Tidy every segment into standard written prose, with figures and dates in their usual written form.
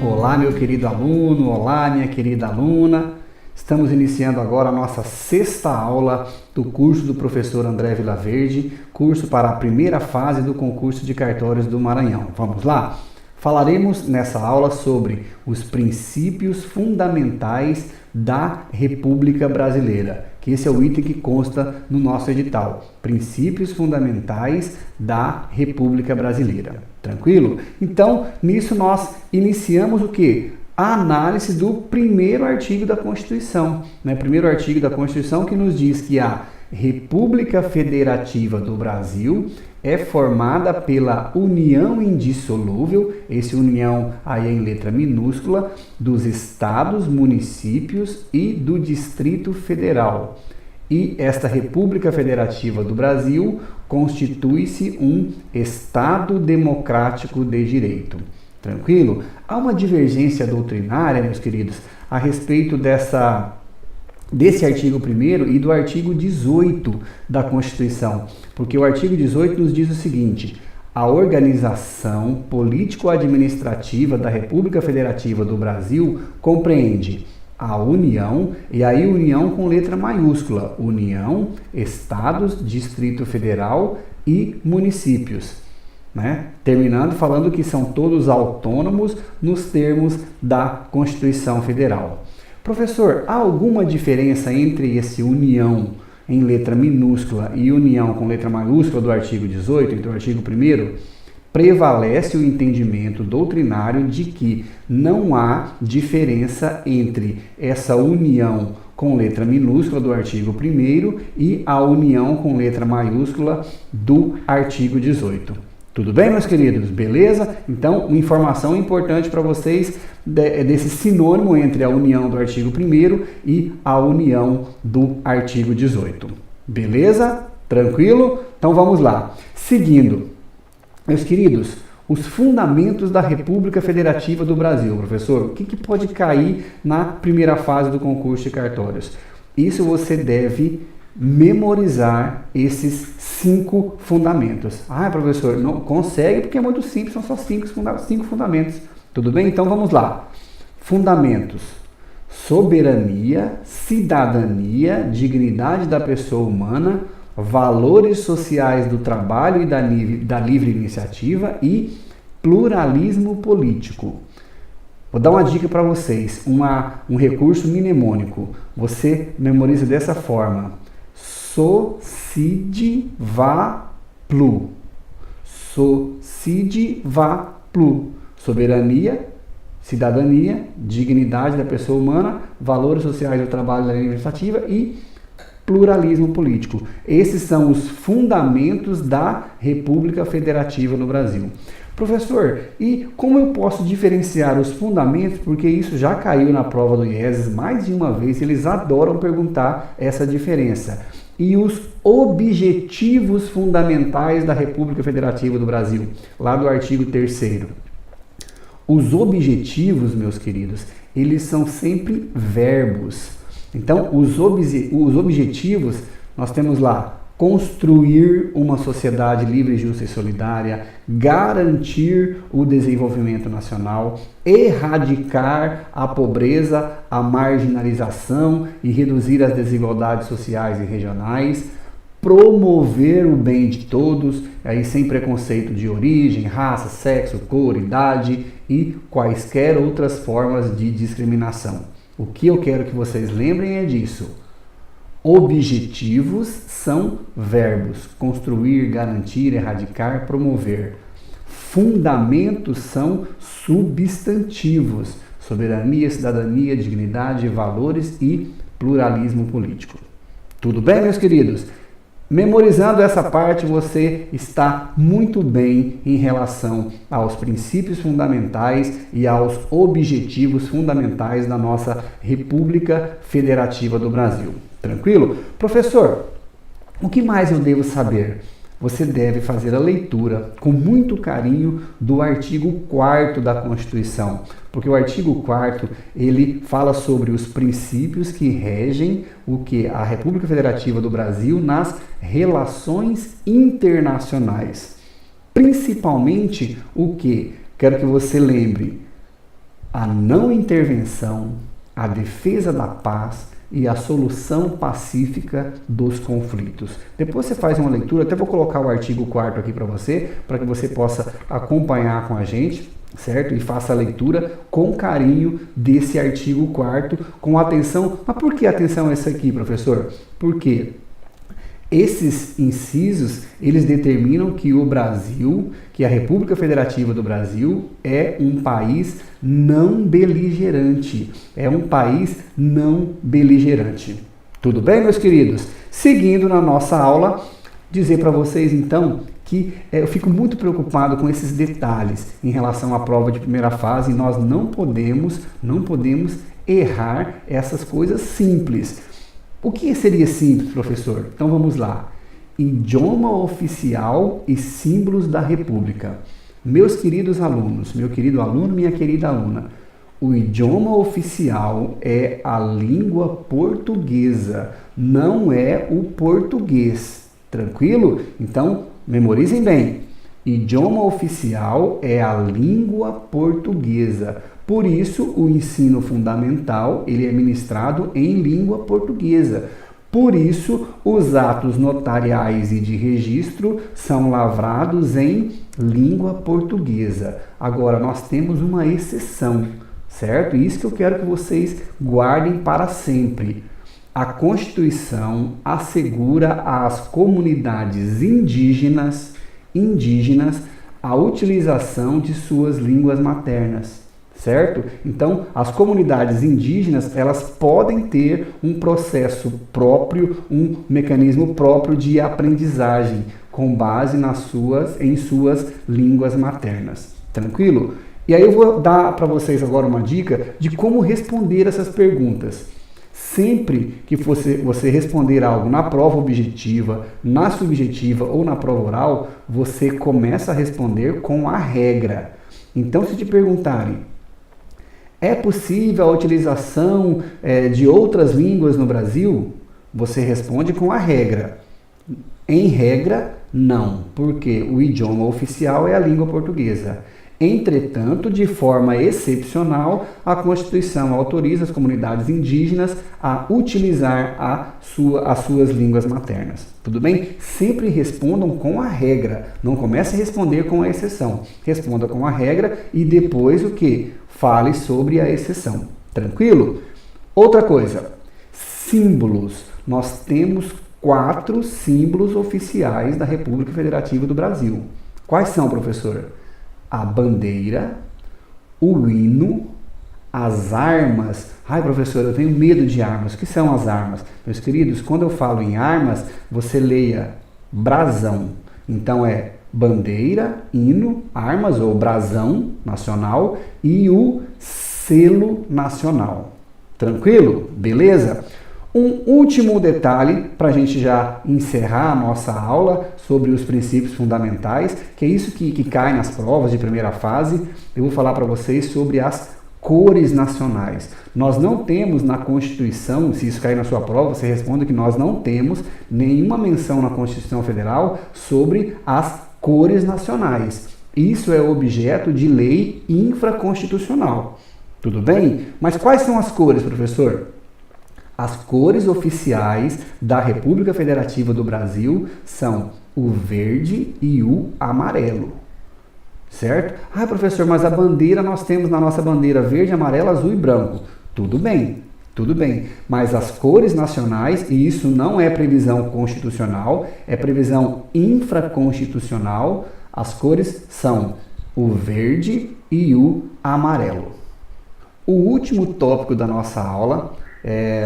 Olá, meu querido aluno, olá, minha querida aluna. Estamos iniciando agora a nossa sexta aula do curso do professor André Vilaverde, curso para a primeira fase do concurso de cartórios do Maranhão. Vamos lá? Falaremos nessa aula sobre os princípios fundamentais da República Brasileira, que esse é o item que consta no nosso edital. Princípios fundamentais da República Brasileira. Tranquilo? Então, nisso nós iniciamos o quê? A análise do primeiro artigo da Constituição. Primeiro artigo da Constituição que nos diz que a República Federativa do Brasil é formada pela união indissolúvel, esse união aí em letra minúscula, dos estados, municípios e do Distrito Federal. E esta República Federativa do Brasil constitui-se um Estado democrático de direito. Tranquilo? Há uma divergência doutrinária, meus queridos, a respeito desse artigo 1º e do artigo 18 da Constituição, porque o artigo 18 nos diz o seguinte: a organização político-administrativa da República Federativa do Brasil compreende a União, e aí União com letra maiúscula, União, Estados, Distrito Federal e municípios. Terminando falando que são todos autônomos nos termos da Constituição Federal. Professor, há alguma diferença entre esse União em letra minúscula e União com letra maiúscula do artigo 18, entre o artigo 1º? Prevalece o entendimento doutrinário de que não há diferença entre essa união com letra minúscula do artigo 1º e a união com letra maiúscula do artigo 18. Tudo bem, meus queridos? Beleza? Então, uma informação importante para vocês desse sinônimo entre a união do artigo 1º e a união do artigo 18. Beleza? Tranquilo? Então, vamos lá. Seguindo, meus queridos, os fundamentos da República Federativa do Brasil. Professor, o que pode cair na primeira fase do concurso de cartórios? Isso você deve memorizar esses 5 fundamentos. Ah, professor, não consegue porque é muito simples, são só 5 fundamentos. Tudo bem? Então vamos lá. Fundamentos: soberania, cidadania, dignidade da pessoa humana, valores sociais do trabalho e da livre iniciativa e pluralismo político. Vou dar uma dica para vocês, um recurso mnemônico. Você memoriza dessa forma: SOCIDVAPLU. SOCIDVAPLU. Soberania, cidadania, dignidade da pessoa humana, valores sociais do trabalho e da livre iniciativa e pluralismo político. Esses são os fundamentos da República Federativa no Brasil. Professor, e como eu posso diferenciar os fundamentos? Porque isso já caiu na prova do IESES mais de uma vez, eles adoram perguntar essa diferença. E os objetivos fundamentais da República Federativa do Brasil, lá do artigo 3º. Os objetivos, meus queridos, eles são sempre verbos. Então, os objetivos, nós temos lá: construir uma sociedade livre, justa e solidária, garantir o desenvolvimento nacional, erradicar a pobreza, a marginalização e reduzir as desigualdades sociais e regionais, promover o bem de todos, aí sem preconceito de origem, raça, sexo, cor, idade e quaisquer outras formas de discriminação. O que eu quero que vocês lembrem é disso. Objetivos são verbos: construir, garantir, erradicar, promover. Fundamentos são substantivos: soberania, cidadania, dignidade, valores e pluralismo político. Tudo bem, meus queridos? Memorizando essa parte, você está muito bem em relação aos princípios fundamentais e aos objetivos fundamentais da nossa República Federativa do Brasil. Tranquilo? Professor, o que mais eu devo saber? Você deve fazer a leitura com muito carinho do artigo 4º da Constituição, porque o artigo 4º ele fala sobre os princípios que regem a República Federativa do Brasil nas relações internacionais. Principalmente o que? Quero que você lembre: a não intervenção, a defesa da paz e a solução pacífica dos conflitos. Depois você faz uma leitura, até vou colocar o artigo 4º aqui para que você possa acompanhar com a gente, certo? E faça a leitura com carinho desse artigo 4º, com atenção. Mas por que atenção essa aqui, professor? Porque esses incisos, eles determinam que o Brasil, que a República Federativa do Brasil é um país não beligerante. É um país não beligerante. Tudo bem, meus queridos? Seguindo na nossa aula, dizer para vocês então que eu fico muito preocupado com esses detalhes em relação à prova de primeira fase. Nós não podemos errar essas coisas simples. O que seria simples, professor? Então vamos lá. Idioma oficial e símbolos da República. Meus queridos alunos, meu querido aluno, minha querida aluna, o idioma oficial é a língua portuguesa, não é o português. Tranquilo? Então, memorizem bem. Idioma oficial é a língua portuguesa. Por isso, o ensino fundamental ele é ministrado em língua portuguesa. Por isso, os atos notariais e de registro são lavrados em língua portuguesa. Agora, nós temos uma exceção, certo? Isso que eu quero que vocês guardem para sempre. A Constituição assegura às comunidades indígenas a utilização de suas línguas maternas. Certo? Então, as comunidades indígenas, elas podem ter um processo próprio, um mecanismo próprio de aprendizagem, com base em suas línguas maternas. Tranquilo? E aí eu vou dar para vocês agora uma dica de como responder essas perguntas. Sempre que você responder algo na prova objetiva, na subjetiva ou na prova oral, você começa a responder com a regra. Então, se te perguntarem, é possível a utilização de outras línguas no Brasil? Você responde com a regra. Em regra, não, porque o idioma oficial é a língua portuguesa. Entretanto, de forma excepcional, a Constituição autoriza as comunidades indígenas a utilizar as suas línguas maternas. Tudo bem? Sempre respondam com a regra. Não comece a responder com a exceção. Responda com a regra e depois o quê? Fale sobre a exceção. Tranquilo? Outra coisa, símbolos. Nós temos 4 símbolos oficiais da República Federativa do Brasil. Quais são, professor? A bandeira, o hino, as armas. Ai, professor, eu tenho medo de armas. O que são as armas? Meus queridos, quando eu falo em armas, você leia brasão. Então é bandeira, hino, armas ou brasão nacional e o selo nacional. Tranquilo? Beleza? Um último detalhe para a gente já encerrar a nossa aula sobre os princípios fundamentais, que é isso que cai nas provas de primeira fase. Eu vou falar para vocês sobre as cores nacionais. Nós não temos na Constituição, se isso cair na sua prova, você responde que nós não temos nenhuma menção na Constituição Federal sobre as cores nacionais. Isso é objeto de lei infraconstitucional. Tudo bem? Mas quais são as cores, professor? As cores oficiais da República Federativa do Brasil são o verde e o amarelo. Certo? Ah, professor, mas a bandeira nós temos na nossa bandeira verde, amarelo, azul e branco. Tudo bem. Tudo bem, mas as cores nacionais, e isso não é previsão constitucional, é previsão infraconstitucional, as cores são o verde e o amarelo. O último tópico da nossa aula,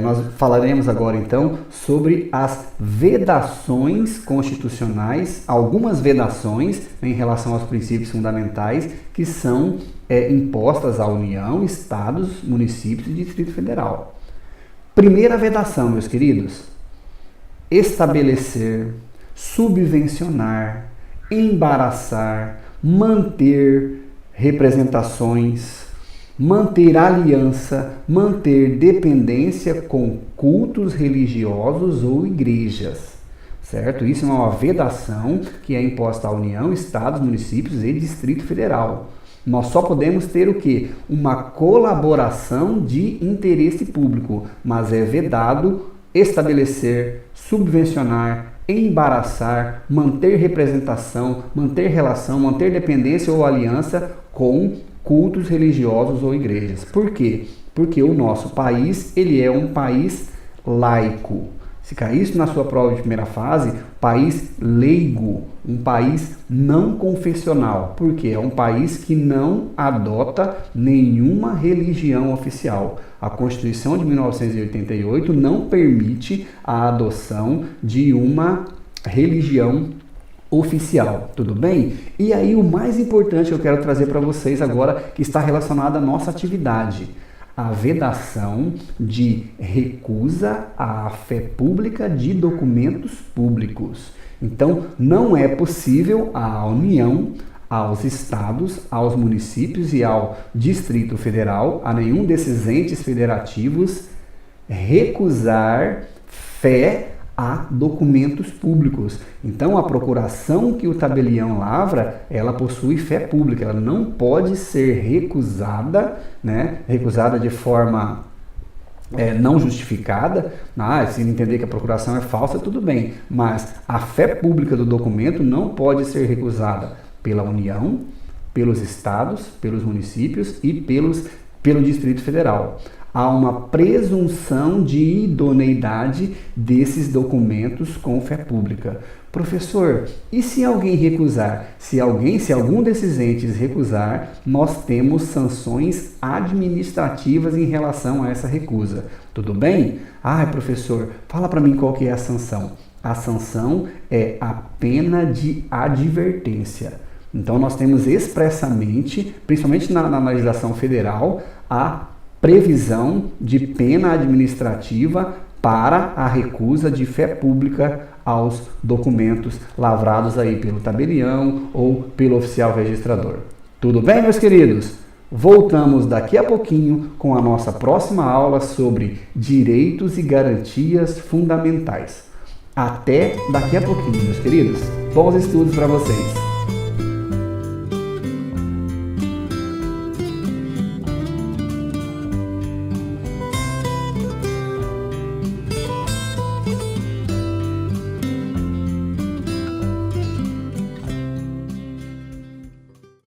nós falaremos agora então sobre as vedações constitucionais, algumas vedações em relação aos princípios fundamentais que são impostas à União, Estados, municípios e Distrito Federal. Primeira vedação, meus queridos: estabelecer, subvencionar, embaraçar, manter representações, manter aliança, manter dependência com cultos religiosos ou igrejas. Certo? Isso é uma vedação que é imposta à União, Estados, municípios e Distrito Federal. Nós só podemos ter o quê? Uma colaboração de interesse público, mas é vedado estabelecer, subvencionar, embaraçar, manter representação, manter relação, manter dependência ou aliança com cultos religiosos ou igrejas. Por quê? Porque o nosso país, ele é um país laico. Se cair isso na sua prova de primeira fase, país leigo, um país não confessional, porque é um país que não adota nenhuma religião oficial. A Constituição de 1988 não permite a adoção de uma religião oficial, tudo bem? E aí o mais importante que eu quero trazer para vocês agora, que está relacionado à nossa atividade. A vedação de recusa à fé pública de documentos públicos. Então, não é possível à União, aos estados, aos municípios e ao Distrito Federal, a nenhum desses entes federativos, recusar fé a documentos públicos. Então, a procuração que o tabelião lavra, ela possui fé pública, ela não pode ser recusada, né? Recusada de forma não justificada. Se ele entender que a procuração é falsa, tudo bem, mas a fé pública do documento não pode ser recusada pela União, pelos estados, pelos municípios e pelo Distrito Federal. Há uma presunção de idoneidade desses documentos com fé pública. Professor, e se alguém recusar? Se algum desses entes recusar, nós temos sanções administrativas em relação a essa recusa. Tudo bem? Professor, fala para mim qual que é a sanção. A sanção é a pena de advertência. Então nós temos expressamente, principalmente na legislação federal, a previsão de pena administrativa para a recusa de fé pública aos documentos lavrados aí pelo tabelião ou pelo oficial registrador. Tudo bem, meus queridos? Voltamos daqui a pouquinho com a nossa próxima aula sobre direitos e garantias fundamentais. Até daqui a pouquinho, meus queridos. Bons estudos para vocês!